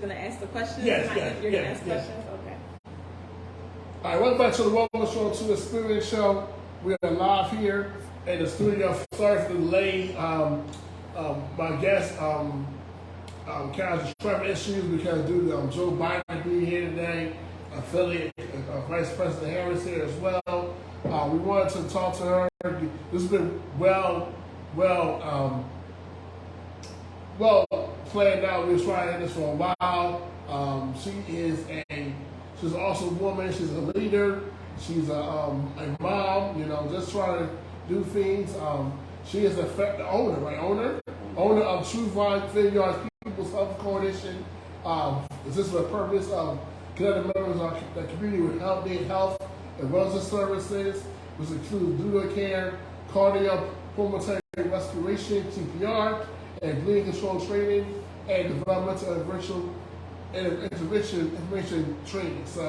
going to ask the questions? Yes, You're going to ask questions? Okay. All right, welcome back to the Wellness Show, to the Experience Show. We are live here in the studio. Sorry for the delay. My guest, Carol's travel issues because due to Joe Biden being here today, affiliate Vice President Harris here as well. We wanted to talk to her. This has been well planned out. We were trying this for a while. She's also a woman. She's a leader. She's a mom. Just trying to do things. She is the owner, right? Owner of True Vineyard People's Health Coalition. This is for the purpose of connecting members of the community with health and wellness services, which includes doula care, cardio-pulmonary resuscitation, TPR, and bleeding control training, and developmental intervention information training. So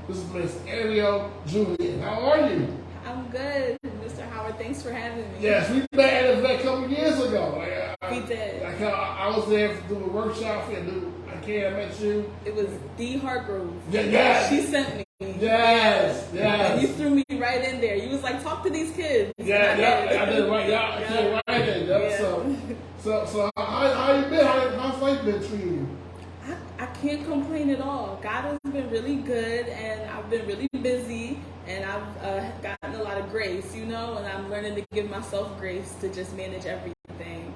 this is Miss Ariel Julian. How are you? I'm good, Mr. Howard. Thanks for having me. Yes, we met at an event a couple years ago. We did. I was there to do a workshop and I met you. It was D. Hargrove. Yes. She sent me. Yes. And you threw me right in there. You was like, talk to these kids. I did right. I came right in. So how you been? How's life been treating you? I can't complain at all. God has been really good, and I've been really busy, and I've gotten a lot of grace, and I'm learning to give myself grace to just manage everything.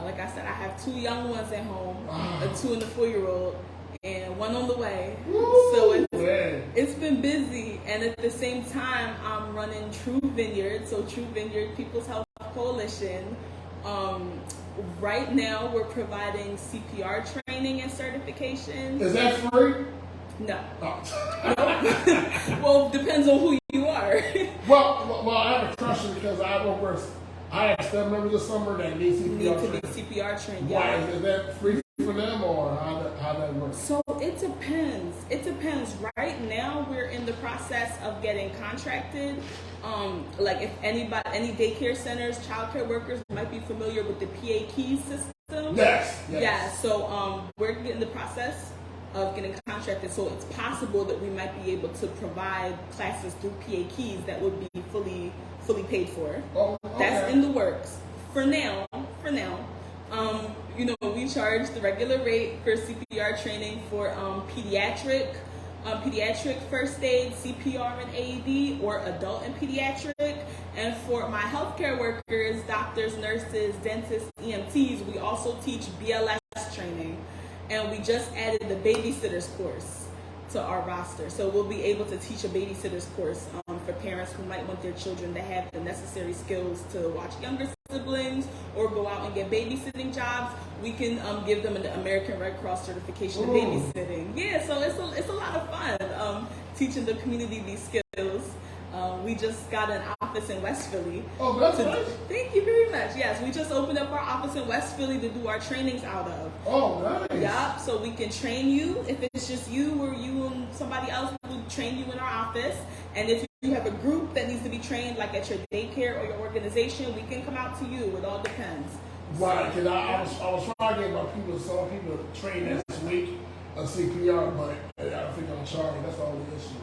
Like I said, I have 2 young ones at home, a 2 and a 4-year-old, and 1 on the way. Woo, so it's been busy, and at the same time, I'm running True Vineyard, so True Vineyard People's Health Coalition. Right now, we're providing CPR training and certification. Is that free? No. Oh. Well, depends on who you are. well, I have a question because I have staff members this summer that need CPR training. CPR trained. Why is that free for them, or how that works? So it depends. Right now, we're in the process of getting contracted. Like if any daycare centers, childcare workers might be familiar with the PAKey system. Yes. So we're in the process of getting contracted. So it's possible that we might be able to provide classes through PAKeys that would be fully paid for. Oh, okay. That's in the works. For now, we charge the regular rate for CPR training for pediatric first aid, CPR and AED, or adult and pediatric. And for my healthcare workers, doctors, nurses, dentists, EMTs, we also teach BLS training. And we just added the babysitter's course to our roster. So we'll be able to teach a babysitter's course for parents who might want their children to have the necessary skills to watch younger siblings or go out and get babysitting jobs. We can give them an American Red Cross certification of babysitting. Yeah, so it's a lot of fun teaching the community these skills. We just got an office in West Philly. Oh, that's nice. Thank you very much. Yes, we just opened up our office in West Philly to do our trainings out of. Oh, nice. Yep, so we can train you. If it's just you or you and somebody else, we'll train you in our office. And if you have a group that needs to be trained, like at your daycare or your organization, we can come out to you. It all depends. Right, because I was trying to get some people trained this week of CPR, but I don't think I'm charging. That's the only issue.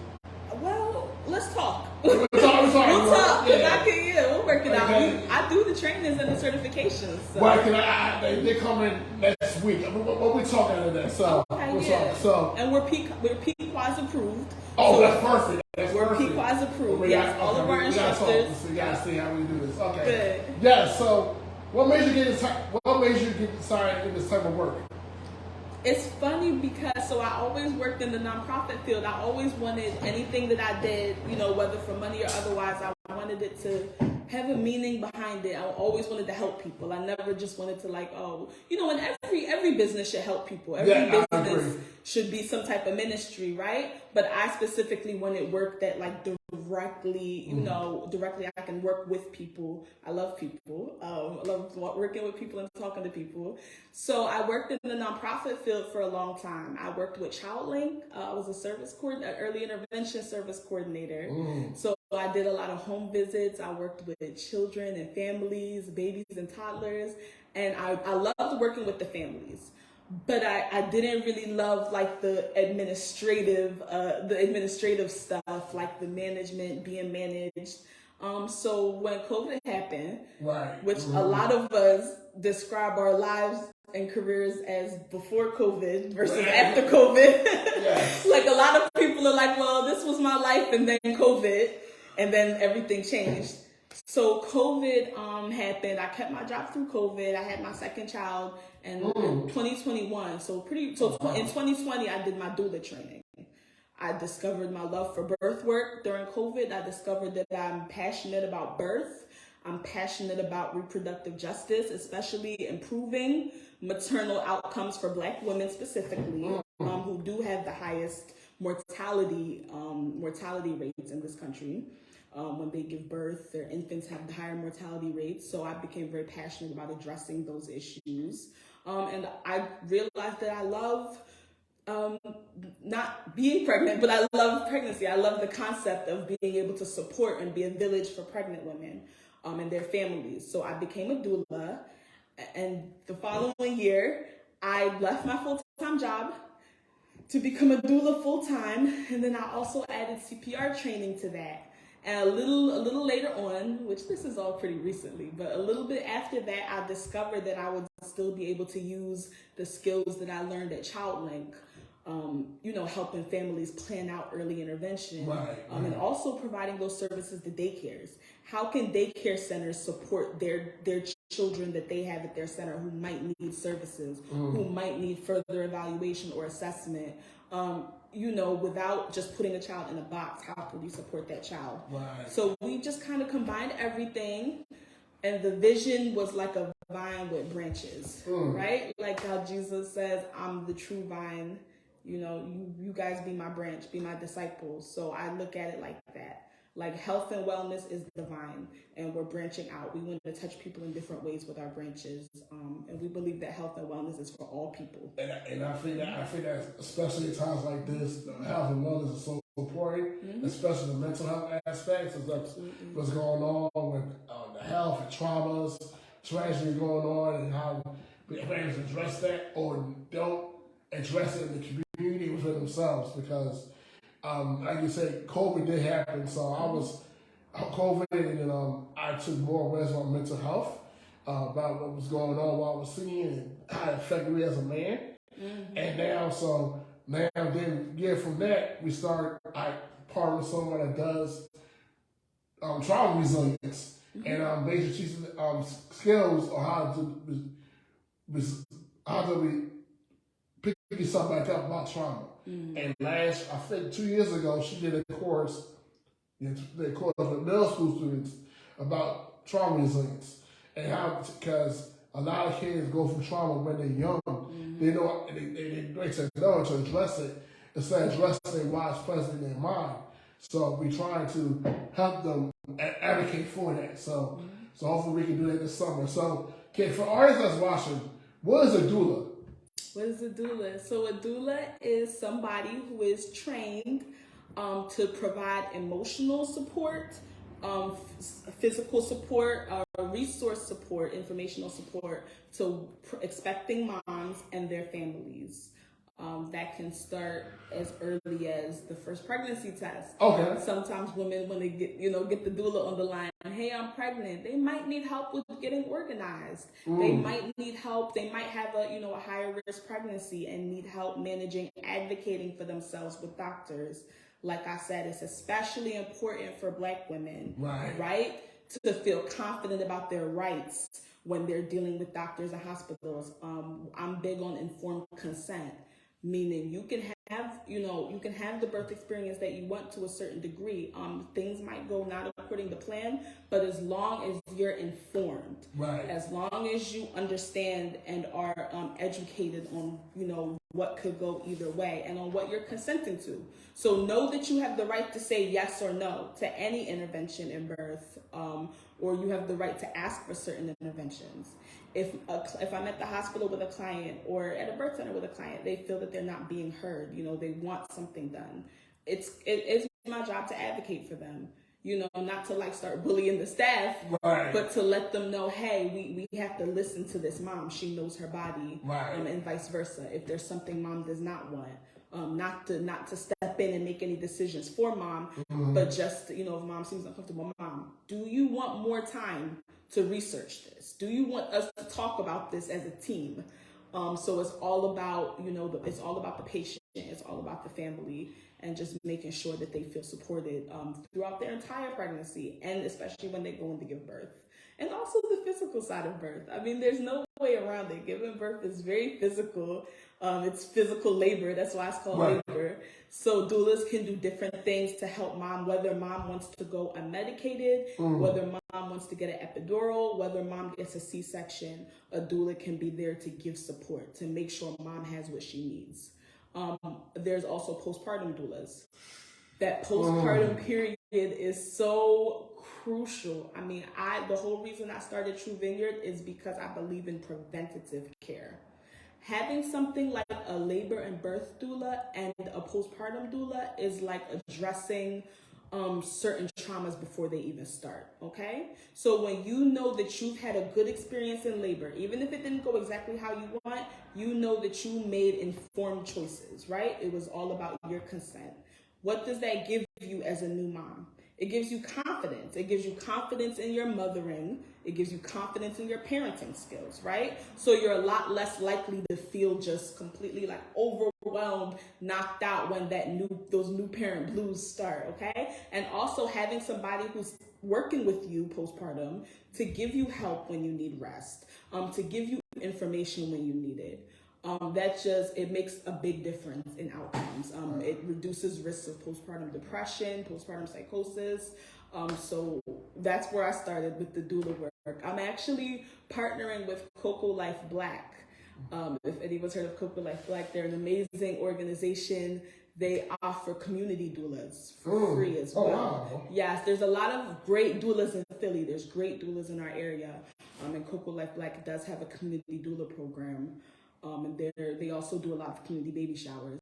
Well, let's talk. We'll talk. We'll work it out. I do the trainings and the certifications. So. Right, they come in next week. What we talking about that? So, and we're PQAS approved. Oh, so that's perfect. We're PQAS approved. Yes, all of our instructors. So you gotta see how we do this. Okay. Good. Yeah. So, what made you get decided in this type of work? It's funny because I always worked in the nonprofit field. I always wanted anything that I did, whether for money or otherwise, I wanted it to have a meaning behind it. I always wanted to help people. I never just wanted to and every business should help people. Every business should be some type of ministry, right? But I specifically wanted work that directly, directly I can work with people. I love people. I love working with people and talking to people. So I worked in the nonprofit field for a long time. I worked with ChildLink. I was an early intervention service coordinator. So I did a lot of home visits. I worked with children and families, babies and toddlers. And I loved working with the families. but I didn't really love like the administrative stuff, like the management, being managed. So when COVID happened, right, which a lot of us describe our lives and careers as before COVID versus after COVID. Yes. Like a lot of people are like, well, this was my life and then COVID, and then everything changed. So COVID happened. I kept my job through COVID. I had my second child in 2021. In 2020, I did my doula training. I discovered my love for birth work during COVID. I discovered that I'm passionate about birth. I'm passionate about reproductive justice, especially improving maternal outcomes for Black women specifically, who do have the highest mortality rates in this country. When they give birth, their infants have the higher mortality rates. So I became very passionate about addressing those issues. And I realized that I love not being pregnant, but I love pregnancy. I love the concept of being able to support and be a village for pregnant women and their families. So I became a doula. And the following year, I left my full-time job to become a doula full-time. And then I also added CPR training to that. And a little later on, which this is all pretty recently, but a little bit after that, I discovered that I would still be able to use the skills that I learned at ChildLink, helping families plan out early intervention, and also providing those services to daycares. How can daycare centers support their children that they have at their center who might need services, who might need further evaluation or assessment? Without just putting a child in a box, how could we support that child? Right. So we just kind of combined everything, and the vision was like a vine with branches, right? Like how Jesus says, I'm the true vine, you guys be my branch, be my disciples. So I look at it like that. Like health and wellness is the vine, and we're branching out. We want to touch people in different ways with our branches, and we believe that health and wellness is for all people. And I think that especially at times like this, health and wellness is so important, especially the mental health aspects of what's going on with the health and traumas, tragedy going on, and how parents address that or don't address it in the community within themselves because. Like you said, COVID did happen, so I was COVID, and then I took more awareness on mental health about what was going on, what I was seeing, and how it affected me as a man. And now from that, I partner with someone that does trauma resilience, and basically teaching skills on how to pick yourself back up about trauma. And I think 2 years ago, she did a course with middle school students about trauma resilience and how, because a lot of kids go through trauma when they're young. They know they say no to address it instead of addressing why it's present in their mind. So we're trying to help them advocate for that. So hopefully we can do that this summer. So, okay, for artists that's watching, what is a doula? What is a doula? So a doula is somebody who is trained to provide emotional support, physical support, resource support, informational support to expecting moms and their families. That can start as early as the first pregnancy test. Okay. Sometimes women, when they get the doula on the line, hey, I'm pregnant, they might need help with getting organized. They might need help. They might have a higher risk pregnancy and need help managing, advocating for themselves with doctors. Like I said, it's especially important for Black women, right? To feel confident about their rights when they're dealing with doctors and hospitals. I'm big on informed consent. Meaning you can have the birth experience that you want to a certain degree. Things might go not according to plan, but as long as you're informed, as long as you understand and are educated on, what could go either way and on what you're consenting to. So know that you have the right to say yes or no to any intervention in birth, or you have the right to ask for certain interventions. If I'm at the hospital with a client or at a birth center with a client, they feel that they're not being heard, they want something done. It is my job to advocate for them. not to like start bullying the staff, right, but to let them know, hey, we have to listen to this mom. She knows her body, right, and vice versa. If there's something mom does not want, not to step in and make any decisions for mom, but just if mom seems uncomfortable, mom, do you want more time to research this? Do you want us to talk about this as a team? So it's all about it's all about the patient, it's all about the family, and just making sure that they feel supported throughout their entire pregnancy, and especially when they go in to give birth. And also the physical side of birth. I mean, there's no way around it. Giving birth is very physical. It's physical labor. That's why it's called labor. So doulas can do different things to help mom, whether mom wants to go unmedicated, whether mom wants to get an epidural, whether mom gets a C-section, a doula can be there to give support, to make sure mom has what she needs. There's also postpartum doulas. That postpartum period is so crucial. I mean, the whole reason I started True Vineyard is because I believe in preventative care. Having something like a labor and birth doula and a postpartum doula is like addressing certain traumas before they even start, okay? So when you know that you've had a good experience in labor, even if it didn't go exactly how you want, you know that you made informed choices, right? It was all about your consent. What does that give you as a new mom? It gives you confidence. It gives you confidence in your mothering. It gives you confidence in your parenting skills, right? So you're a lot less likely to feel just completely like overwhelmed, knocked out when those new parent blues start, okay? And also having somebody who's working with you postpartum to give you help when you need rest, to give you information when you need it. It makes a big difference in outcomes. It reduces risks of postpartum depression, postpartum psychosis. So that's where I started with the doula work. I'm actually partnering with Coco Life Black. If anyone's heard of Coco Life Black, they're an amazing organization. They offer community doulas for free as well. Wow. Yes, there's a lot of great doulas in Philly. There's great doulas in our area. And Coco Life Black does have a community doula program. And they also do a lot of community baby showers.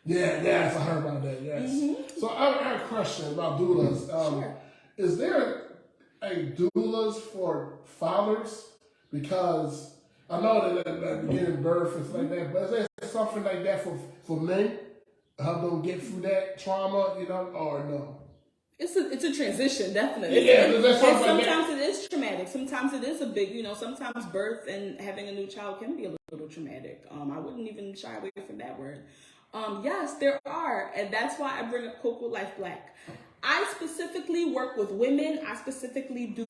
Yes, I heard about that, yes. So I have a question about doulas. Sure. Is there a doulas for fathers? Because I know that getting birth is like that, but is there something like that for men? Help them get through that trauma, or no? It's a transition, definitely. Yeah, and sometimes it is traumatic. Sometimes it is a big, sometimes birth and having a new child can be a little traumatic. I wouldn't even shy away from that word. Yes, there are. And that's why I bring up Coco Life Black. I specifically work with women. I specifically do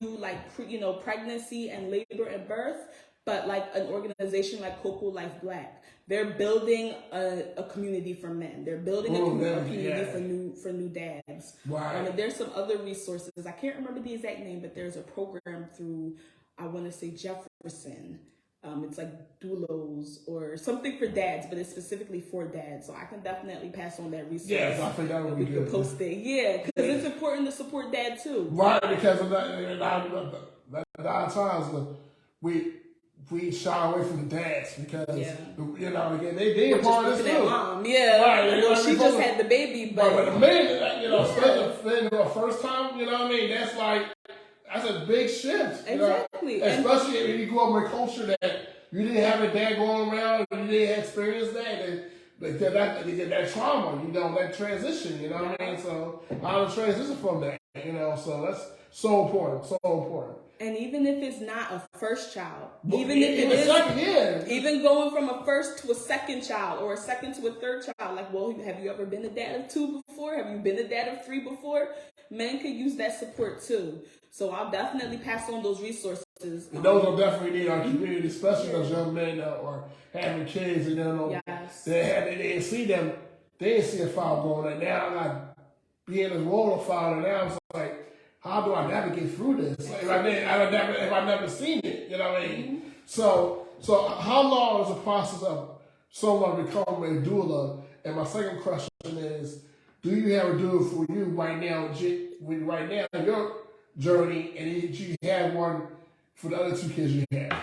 pregnancy and labor and birth. But like an organization like Coco Life Black, they're building a community for men. They're building a community for new dads. Wow. And there's some other resources. I can't remember the exact name, but there's a program through, I want to say Jefferson. It's like doulos or something for dads, but it's specifically for dads. So I can definitely pass on that resource. Yes, I think that would be good. Post it. Yeah, because it's important to support dad too. Right, because of that, a lot of times we shy away from the dads because again they part of this too. Mom, right? She just had the baby, but the man, especially for the first time, that's a big shift. Exactly, especially if you grew up in a culture that you didn't have a dad going around, you didn't experience that, and that trauma, that transition, what I mean? So how to transition from that, so that's so important. And even if it's not a first child, even going from a first to a second child or a second to a third child, have you ever been a dad of 2 before? Have you been a dad of 3 before? Men could use that support too. So I'll definitely pass on those resources. And those will definitely need our community, especially those young men that are having kids and they didn't see them. They didn't see a father going there. Now, like being a role of father now, it's like, how do I navigate through this? If I've never seen it, what I mean? So how long is the process of someone becoming a doula? And my second question is, do you have a doula for you right now in your journey, and did you have one for the other 2 kids you have?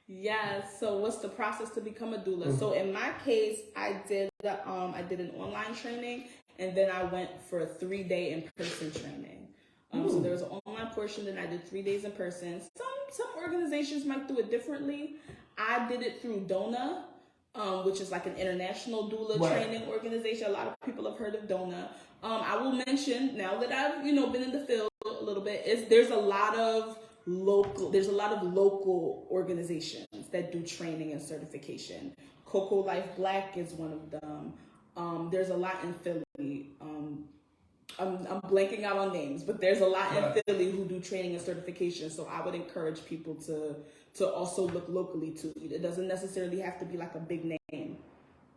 Yes. So what's the process to become a doula? So in my case, I did an online training, and then I went for a 3-day in-person training. So there was an online portion, then I did 3 days in person. Some organizations might do it differently. I did it through DONA, which is like an international doula training organization. A lot of people have heard of DONA. I will mention, now that I've been in the field a little bit, there's a lot of local organizations that do training and certification. Coco Life Black is one of them. There's a lot in Philly. I'm blanking out on names, but there's a lot in Philly who do training and certification. So I would encourage people to also look locally too. It doesn't necessarily have to be like a big name.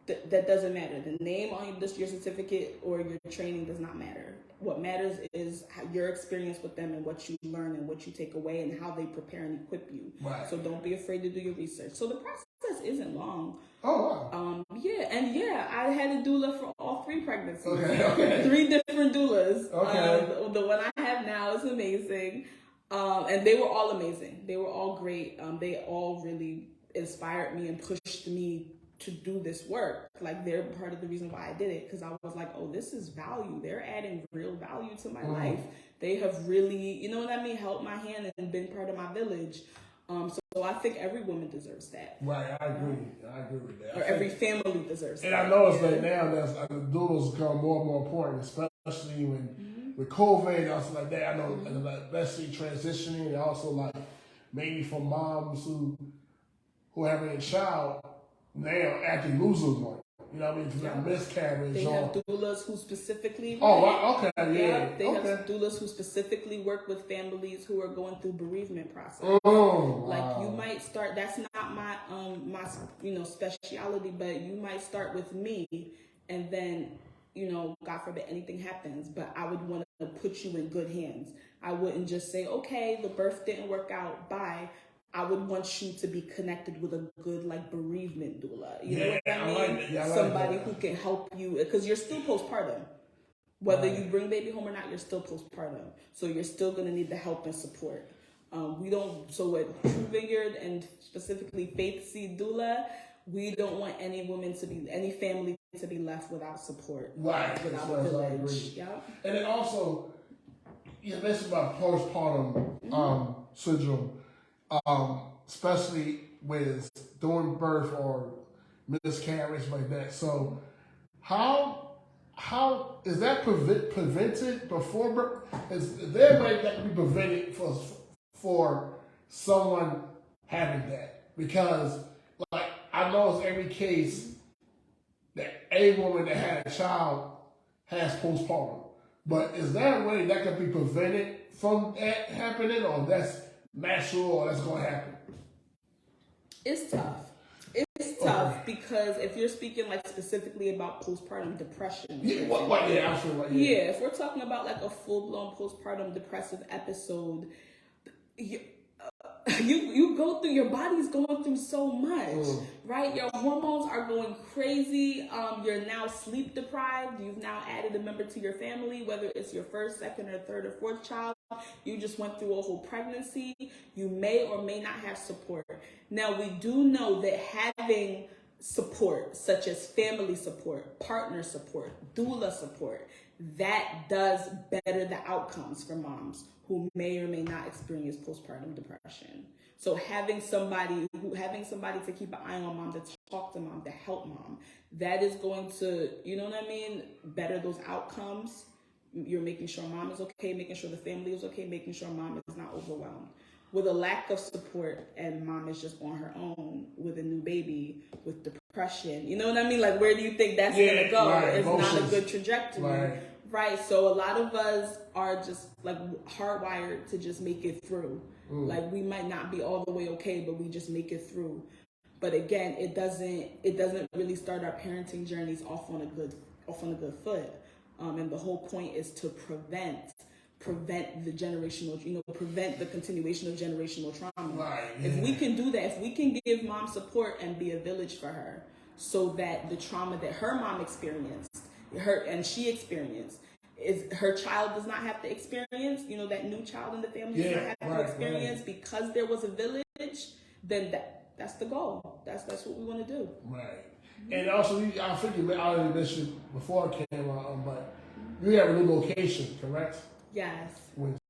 That doesn't matter. The name on your certificate or your training does not matter. What matters is your experience with them and what you learn and what you take away and how they prepare and equip you. Right. So don't be afraid to do your research. So the process isn't long. Oh, wow. I had a doula for all 3 pregnancies. Okay. 3 different doulas. Okay. The one I have now is amazing. And they were all amazing. They were all great. They all really inspired me and pushed me to do this work. Like, they're part of the reason why I did it, because I was like, oh, this is value. They're adding real value to my life. They have really, held my hand and been part of my village. So I think every woman deserves that. Right, I agree. I agree with that. Or every family deserves that. And I noticed that now that the doulas become more and more important, especially when with COVID and also like that. I know, especially transitioning, and also like maybe for moms who having a child now actually losing one. You know what I mean? For miscarriage. They have doulas who specifically. Okay, yeah. They have doulas who specifically work with families who are going through bereavement process. Like, you might start. That's not my specialty, but you might start with me, and then God forbid anything happens. But I would want to put you in good hands. I wouldn't just say, okay, the birth didn't work out, bye. I would want you to be connected with a good bereavement doula. You know what I mean? I like that. Somebody who can help you, because you're still postpartum. Whether you bring baby home or not, you're still postpartum. So you're still going to need the help and support. So at True Vineyard and specifically Faith Seed Doula, we don't want any family to be left without support. Right. Without a village. Yeah. And then also, you mentioned about postpartum syndrome. Especially with during birth or miscarriage like that. So, how is that prevented before birth? Is there a way that can be prevented for someone having that? Because, like, I know in every case that a woman that had a child has postpartum, but is there a way that can be prevented from that happening, or that's natural, or that's going to happen? It's tough. It's tough because if you're speaking specifically about postpartum depression. If we're talking about a full-blown postpartum depressive episode, you go through, your body's going through so much, right? Your hormones are going crazy. You're now sleep deprived. You've now added a member to your family, whether it's your first, second, or third or fourth child. You just went through a whole pregnancy. You may or may not have support. Now, we do know that having support, such as family support, partner support, doula support, that does better the outcomes for moms who may or may not experience postpartum depression. So having somebody to keep an eye on mom, to talk to mom, to help mom, that is going to, better those outcomes. You're making sure mom is okay, making sure the family is okay, making sure mom is not overwhelmed. With a lack of support and mom is just on her own with a new baby, with depression, where do you think that's going to go? Right, it's not a good trajectory. Right. So a lot of us are just hardwired to just make it through. We might not be all the way okay, but we just make it through. But again, it doesn't really start our parenting journeys off on a good foot. And the whole point is to prevent the generational, prevent the continuation of generational trauma. Right, yeah. If we can do that, if we can give mom support and be a village for her, so that the trauma that her mom experienced, she experienced, is her child does not have to experience, that new child in the family does not have to experience because there was a village, then that's the goal. That's what we want to do. Right. And also, I think you already mentioned before I came on, but you have a new location, correct? Yes.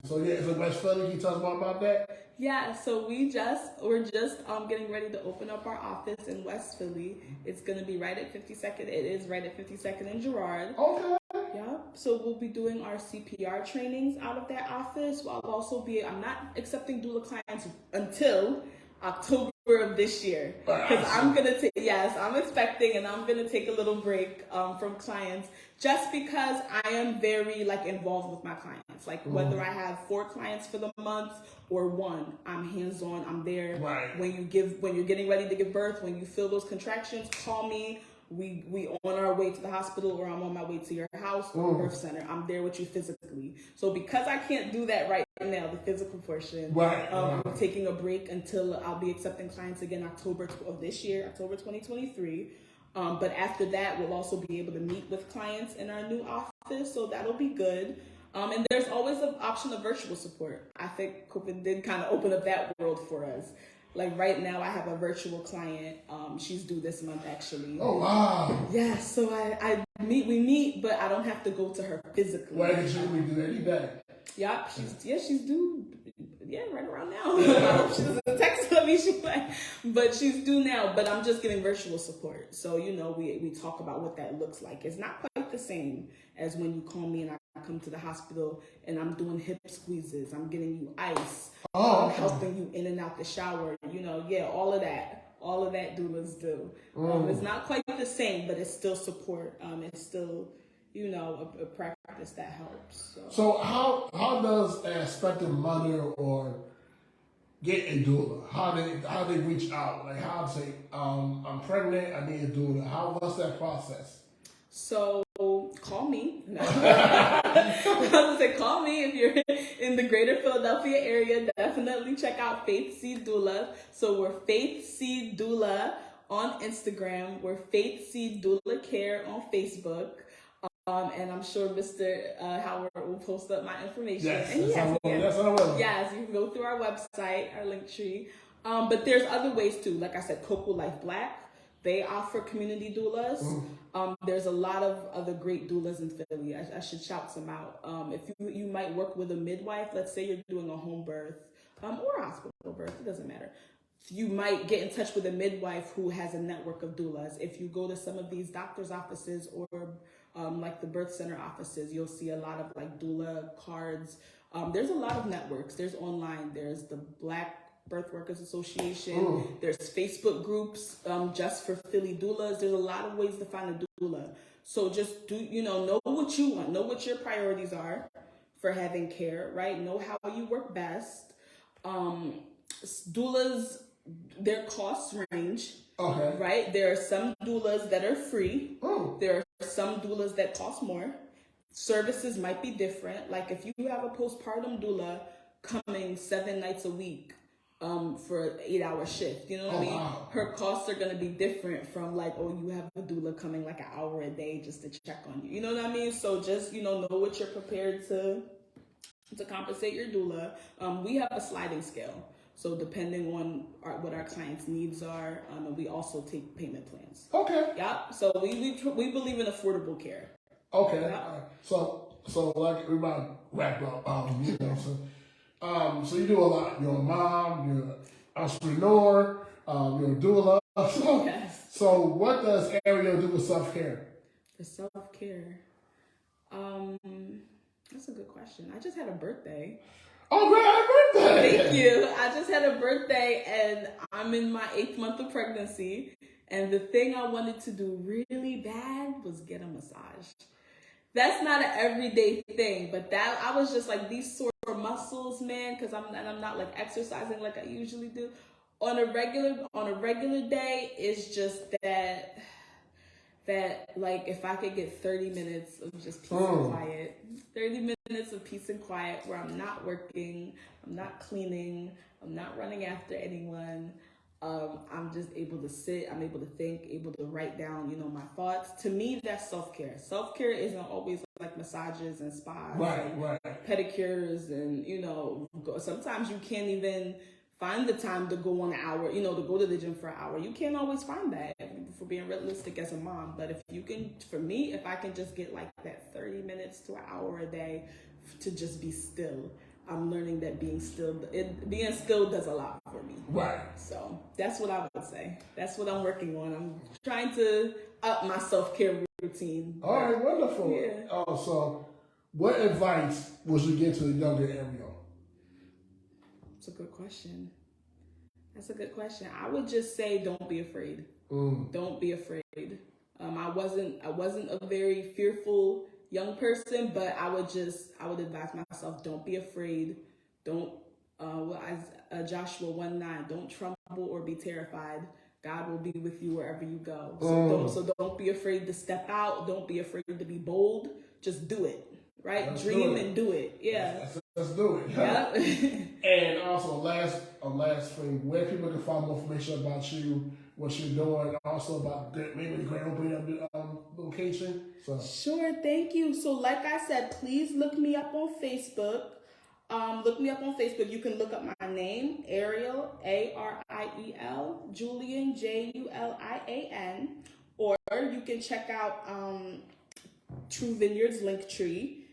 So yeah, so West Philly, can you tell us more about that? Yeah, so we're just getting ready to open up our office in West Philly. It's gonna be right at 52nd. It is right at 52nd and Girard. Okay. Yeah. So we'll be doing our CPR trainings out of that office. I'm not accepting doula clients until October of this year, because I'm expecting, and I'm gonna take a little break from clients, just because I am very involved with my clients. Whether I have 4 clients for the month or 1, I'm hands-on. I'm there. Right. When you're getting ready to give birth, when you feel those contractions, call me. We on our way to the hospital, or I'm on my way to your house or birth center. I'm there with you physically. So because I can't do that right now, the physical portion, I'm taking a break until I'll be accepting clients again October of this year, October 2023. But after that, we'll also be able to meet with clients in our new office, so that'll be good. And there's always an option of virtual support. I think COVID did kind of open up that world for us. Right now, I have a virtual client. She's due this month, actually. Oh, wow. Yeah, so we meet, but I don't have to go to her physically. Why did we do any day? Yep, she's due. Yeah, right around now. I hope she doesn't text me. But she's due now. But I'm just getting virtual support. So we talk about what that looks like. It's not quite the same as when you call me and I come to the hospital and I'm doing hip squeezes. I'm getting you ice. I'm helping you in and out the shower. All of that. All of that doulas do. It's not quite the same, but it's still support. It's still a practice that helps. So how does an expectant mother or get a doula? How they reach out? How to say, I'm pregnant, I need a doula. What's that process? So call me. I was gonna say call me if you're in the greater Philadelphia area. Definitely check out Faith Seed Doula. So we're Faith Seed Doula on Instagram. We're Faith Seed Doula Care on Facebook. And I'm sure Mr. Howard will post up my information. Yes, I will. Yes, you can go through our website, our link tree. But there's other ways too. Like I said, Cocoa Life Black, they offer community doulas. There's a lot of other great doulas in Philly. I should shout some out. If you might work with a midwife, let's say you're doing a home birth or a hospital birth, it doesn't matter. You might get in touch with a midwife who has a network of doulas. If you go to some of these doctor's offices or the birth center offices, you'll see a lot of doula cards. There's a lot of networks. There's online. There's the Black Birth Workers Association. There's Facebook groups just for Philly doulas. There's a lot of ways to find a doula. So just know what you want. Know what your priorities are for having care, right? Know how you work best. Doulas, their costs range. Okay. Right? There are some doulas that are free. There are some doulas that cost more. Services might be different. If you have a postpartum doula coming 7 nights a week for an 8-hour shift, you know what I mean? Wow. Her costs are going to be different from you have a doula coming an hour a day just to check on you. You know what I mean? So just, know what you're prepared to compensate your doula. We have a sliding scale. So depending on what our clients' needs are, and we also take payment plans. Okay. Yeah. So we believe in affordable care. Okay. Yeah. So we're about to wrap up. So you do a lot. You're a mom. You're an entrepreneur. You're a doula. Yes. So what does Ariel do with self-care? For self-care, that's a good question. I just had a birthday. Oh, great, happy birthday! Thank you. I just had a birthday and I'm in my 8th month of pregnancy. And the thing I wanted to do really bad was get a massage. That's not an everyday thing, but I was just these sore muscles, man, because I'm not exercising like I usually do. On a regular day, it's just that if I could get 30 minutes of just peace and quiet, 30 minutes of peace and quiet where I'm not working, I'm not cleaning, I'm not running after anyone, I'm just able to sit, I'm able to think, able to write down, my thoughts. To me, that's self-care. Self-care isn't always massages and spas, right, pedicures, and sometimes you can't even find the time to go on an hour, to go to the gym for an hour. You can't always find that, for being realistic as a mom. But if you can, for me, if I can just get like that 30 minutes to an hour a day to just be still, I'm learning that being still does a lot for me. Right. So that's what I would say. That's what I'm working on. I'm trying to up my self-care routine. All right, wonderful. Yeah. So what advice would you give to the younger Ariel? That's a good question. I would just say, don't be afraid. Don't be afraid. I wasn't a very fearful young person, but I would advise myself, don't be afraid. Don't, Joshua 1:9, don't tremble or be terrified. God will be with you wherever you go. So don't be afraid to step out. Don't be afraid to be bold. Just do it. Right? Dream and do it. Yeah. Let's do it. Yeah. And also, last thing, where people can find more information about you, what you're doing, also about maybe the grand opening of the location. So. Sure, thank you. So like I said, please look me up on Facebook. You can look up my name, Ariel, Ariel, Julian, Julian, or you can check out True Vineyard's Linktree.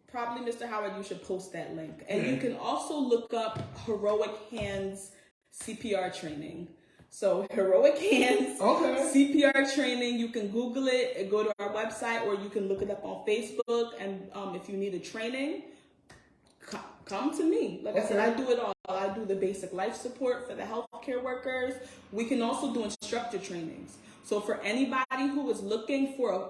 Probably, Mr. Howard, you should post that link. And you can also look up Heroic Hands CPR training. So Heroic Hands CPR training, you can Google it and go to our website, or you can look it up on Facebook. And if you need a training, come to me. Like I said, I do it all. I do the basic life support for the healthcare workers. We can also do instructor trainings. So for anybody who is looking for a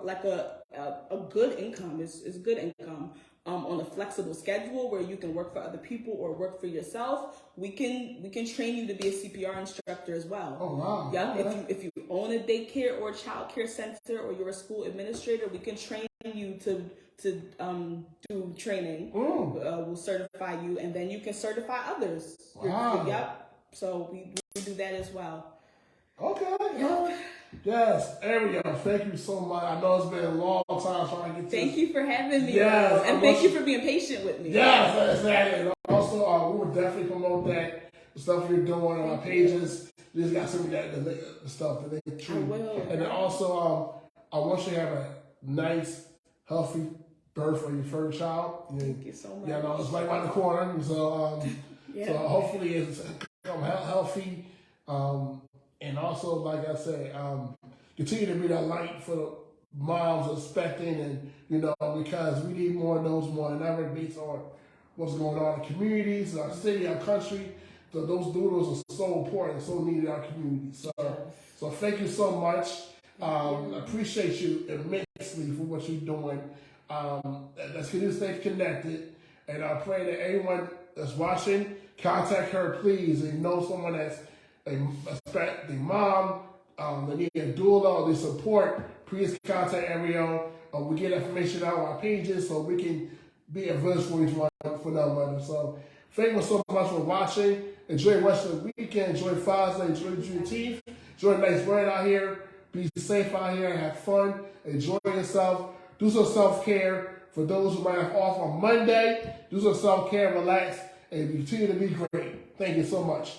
good income, is good income, on a flexible schedule where you can work for other people or work for yourself, we can train you to be a CPR instructor as well. Oh wow! Yeah, if you own a daycare or child care center, or you're a school administrator, we can train you to do training. We'll certify you, and then you can certify others. Wow. Yep. So we do that as well. Okay. Yep. Yes, Ariel, thank you so much. I know it's been a long time trying to get to Thank you for having me. Yes, and thank you for being patient with me. Yes, exactly. And also, we will definitely promote that, the stuff you're doing on our pages. You just got some of the stuff that they treat. I will. And then also, I want you to have a nice, healthy birth for your first child. Thank you so much. Yeah, no, it's right around the corner. So, so hopefully it's healthy. And also, like I said, continue to be that light for the moms expecting, and because we need more of those more than ever, based on what's going on in communities, our city, our country. So those doulas are so important, so needed in our community. So thank you so much. I appreciate you immensely for what you're doing. Let's continue to stay connected, and I pray that everyone that's watching, contact her, please, and someone that's the mom, they need a doula, or they support, please contact Ariel. We get information out on our pages so we can be a voice for each one for them. So thank you so much for watching. Enjoy the rest of the weekend. Enjoy Father's Day. Enjoy Juneteenth. Enjoy the nice weather out here. Be safe out here and have fun. Enjoy yourself. Do some self-care. For those who might have off on Monday, do some self-care, relax, and continue to be great. Thank you so much.